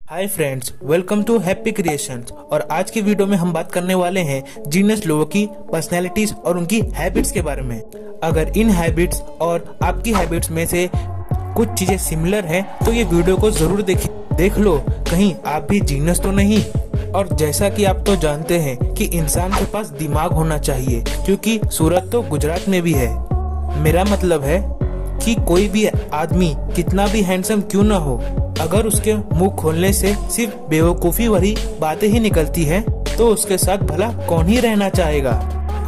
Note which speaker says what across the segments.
Speaker 1: Hi friends, welcome to happy creations. और आज की वीडियो में हम बात करने वाले हैं जीनियस लोगों की पर्सनैलिटीज और उनकी हैबिट्स के बारे में। अगर इन हैबिट्स और आपकी हैबिट्स में से कुछ चीजें सिमिलर हैं तो ये वीडियो को जरूर देख लो, कहीं आप भी जीनियस तो नहीं। और जैसा कि आप तो जानते हैं कि इंसान के पास दिमाग होना चाहिए, क्योंकि सूरत तो गुजरात में भी है। मेरा मतलब है कि कोई भी आदमी कितना भी हैंडसम क्यों ना हो, अगर उसके मुंह खोलने से सिर्फ बेवकूफी भरी बातें ही निकलती हैं, तो उसके साथ भला कौन ही रहना चाहेगा।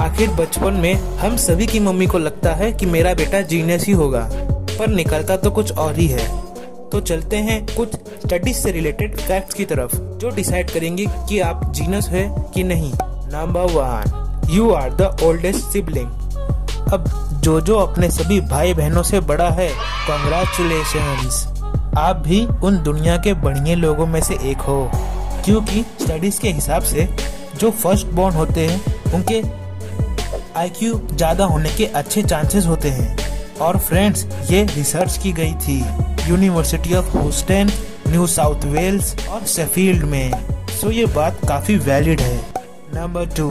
Speaker 1: आखिर बचपन में हम सभी की मम्मी को लगता है कि मेरा बेटा जीनियस ही होगा, पर निकलता तो कुछ और ही है। तो चलते हैं कुछ स्टडीज से रिलेटेड फैक्ट्स की तरफ, जो डिसाइड करेंगे कि आप जीनियस है कि नहीं। Number 1, you are the oldest sibling. अब जो अपने सभी भाई बहनों से बड़ा है, कॉन्ग्रेचुलेशंस, आप भी उन दुनिया के बढ़िया लोगों में से एक हो। क्योंकि स्टडीज के हिसाब से जो फर्स्ट बॉर्न होते हैं उनके आईक्यू ज्यादा होने के अच्छे चांसेस होते हैं। और फ्रेंड्स, ये रिसर्च की गई थी university of Houston, New South Wales और शेफील्ड में। सो ये बात काफी वैलिड है। Number 2,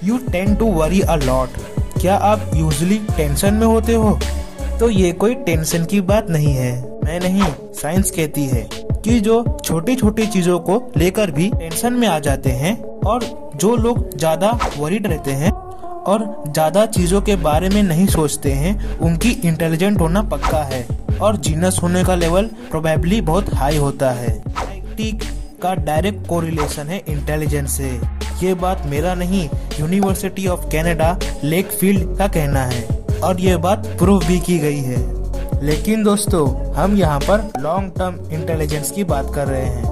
Speaker 1: you tend to worry a lot. क्या आप यूजुअली टेंशन में होते हो? तो ये कोई टेंशन की बात नहीं है, मैं नहीं, साइंस कहती है कि जो छोटी छोटी चीजों को लेकर भी टेंशन में आ जाते हैं, और जो लोग ज्यादा वरीड रहते हैं और ज्यादा चीजों के बारे में नहीं सोचते हैं, उनकी इंटेलिजेंट होना पक्का है और जीनियस होने का लेवल प्रोबेबली बहुत हाई होता है। टीक का डायरेक्ट कोरिलेशन है इंटेलिजेंस से। ये बात मेरा नहीं, यूनिवर्सिटी ऑफ कनाडा लेकफील्ड का कहना है, और ये बात प्रूव भी की गई है। लेकिन दोस्तों, हम यहाँ पर लॉन्ग टर्म इंटेलिजेंस की बात कर रहे हैं,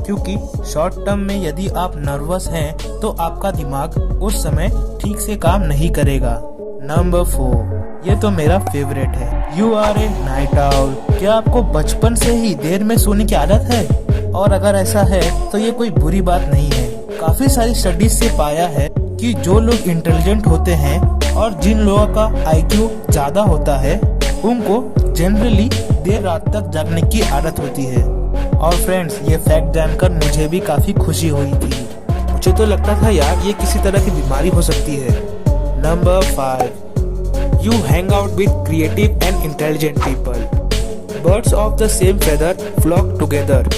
Speaker 1: क्योंकि शॉर्ट टर्म में यदि आप नर्वस हैं तो आपका दिमाग उस समय ठीक से काम नहीं करेगा। नंबर 4, ये तो मेरा फेवरेट है, you are a night owl. क्या आपको बचपन से ही देर में सोने की आदत है? और अगर ऐसा है तो ये कोई बुरी बात नहीं है। काफी सारी स्टडीज से पाया है कि जो लोग इंटेलिजेंट होते हैं और जिन लोगों का आईक्यू ज्यादा होता है, उनको जनरली देर रात तक जागने की आदत होती है। और फ्रेंड्स, ये फैक्ट जानकर मुझे भी काफी खुशी हुई थी। मुझे तो लगता था यार ये किसी तरह की बीमारी हो सकती है। Number 5, you hang out with creative and intelligent people. Birds of the same feather flock together.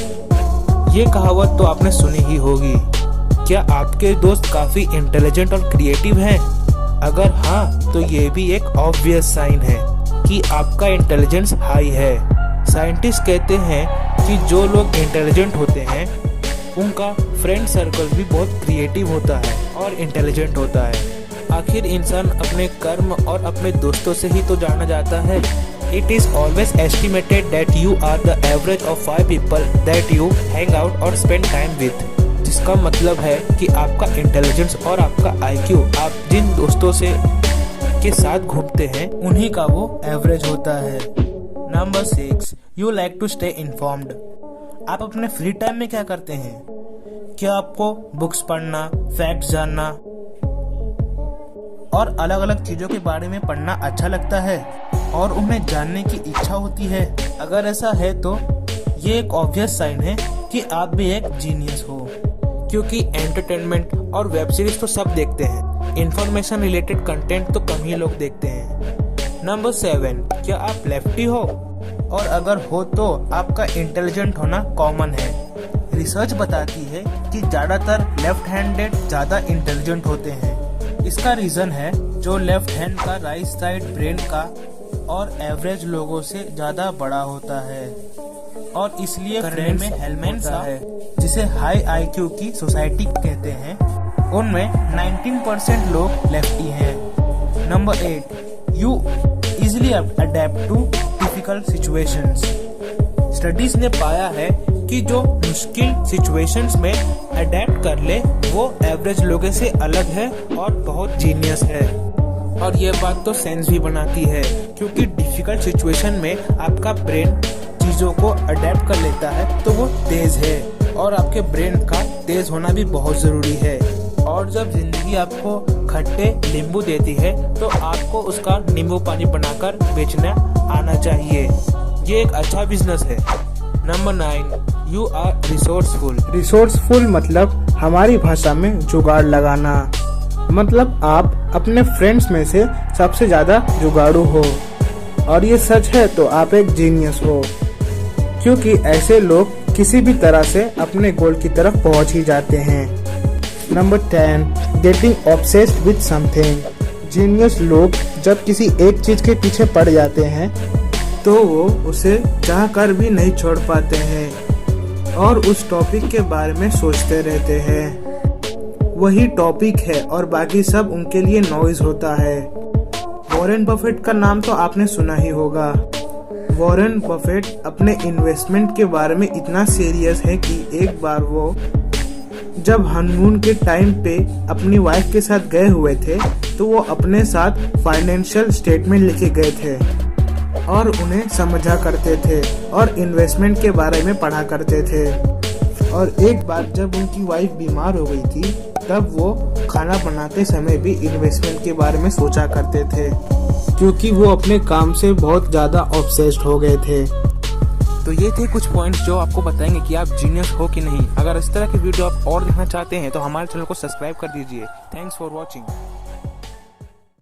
Speaker 1: ये कहावत तो आपने सुनी ही होगी। क्या आपके दोस्त काफी इंटेलिजेंट और क्रिएटिव हैं? अगर हाँ, तो ये भी एक ऑब्वियस साइन है कि आपका इंटेलिजेंस हाई है। साइंटिस्ट कहते हैं कि जो लोग इंटेलिजेंट होते हैं उनका फ्रेंड सर्कल भी बहुत क्रिएटिव होता है और इंटेलिजेंट होता है। आखिर इंसान अपने कर्म और अपने दोस्तों से ही तो जाना जाता है। It is always estimated that you are the average of 5 people that you hang out or spend time with। जिसका मतलब है कि आपका इंटेलिजेंस और आपका आईक्यू आप जिन दोस्तों से के साथ घूमते हैं उन्हीं का वो एवरेज होता है। Number 6, you like to stay informed. आप अपने फ्री टाइम में क्या करते हैं? क्या आपको बुक्स पढ़ना, फैक्ट्स जानना और अलग अलग चीजों के बारे में पढ़ना अच्छा लगता है और उन्हें जानने की इच्छा होती है? अगर ऐसा है तो ये एक ऑब्वियस साइन है कि आप भी एक जीनियस हो, क्योंकि एंटरटेनमेंट और वेब सीरीज तो सब देखते हैं, इंफॉर्मेशन रिलेटेड कंटेंट तो कम ही लोग देखते हैं। नंबर 7, क्या आप लेफ्टी हो? और अगर हो तो आपका इंटेलिजेंट होना कॉमन है। रिसर्च बताती है कि ज्यादातर लेफ्ट हैंडेड ज्यादा इंटेलिजेंट होते हैं। इसका रीजन है जो लेफ्ट हैंड का राइट साइड ब्रेन का और एवरेज लोगों से ज्यादा बड़ा होता है, और इसलिए करने में हेलमेट है, जिसे हाई आईक्यू की सोसाइटी कहते हैं, उनमें 19% लोग लेफ्टी हैं। Number 8, you easily adapt to difficult situations. Studies ने पाया है कि जो मुश्किल सिचुएशंस में अडेप्ट कर ले वो एवरेज लोगों से अलग है और बहुत जीनियस है। और ये बात तो सेंस भी बनाती है, क्योंकि डिफिकल्ट सिचुएशन में आपका ब्रेन चीजों को अडेप्ट कर लेता है तो वो तेज है, और आपके ब्रेन का तेज होना भी बहुत जरूरी है। और जब जिंदगी आपको खट्टे नींबू देती है तो आपको उसका नींबू पानी बनाकर बेचना आना चाहिए। ये एक अच्छा बिजनेस है। Number 9, you are resourceful.
Speaker 2: Resourceful मतलब हमारी भाषा में जुगाड़ लगाना, मतलब आप अपने फ्रेंड्स में से सबसे ज्यादा जुगाड़ू हो, और ये सच है तो आप एक जीनियस हो, क्योंकि ऐसे लोग किसी भी तरह से अपने गोल की तरफ पहुंच ही जाते हैं। Number 10, getting obsessed with something. Genius लोग जब किसी एक चीज के पीछे पड़ जाते हैं तो वो उसे चाह कर भी नहीं छोड़ पाते हैं और उस टॉपिक के बारे में सोचते रहते हैं। वही टॉपिक है और बाकी सब उनके लिए नॉइज होता है। वॉरेन बफेट का नाम तो आपने सुना ही होगा। वॉरेन बफेट अपने इन्वेस्टमेंट के बारे में इतना सीरियस है कि एक बार वो जब हनीमून के टाइम पे अपनी वाइफ के साथ गए हुए थे तो वो अपने साथ फाइनेंशियल स्टेटमेंट लेके गए थे और उन्हें समझा करते थे और इन्वेस्टमेंट के बारे में पढ़ा करते थे। और एक बार जब उनकी वाइफ बीमार हो गई थी तब वो खाना बनाते समय भी इन्वेस्टमेंट के बारे में सोचा करते थे, क्योंकि वो अपने काम से बहुत ज़्यादा ऑब्सेस्ड हो गए थे।
Speaker 1: तो ये थे कुछ पॉइंट्स जो आपको बताएंगे कि आप जीनियस हो कि नहीं। अगर इस तरह की वीडियो आप और देखना चाहते हैं तो हमारे चैनल को सब्सक्राइब कर दीजिए। Thanks for watching.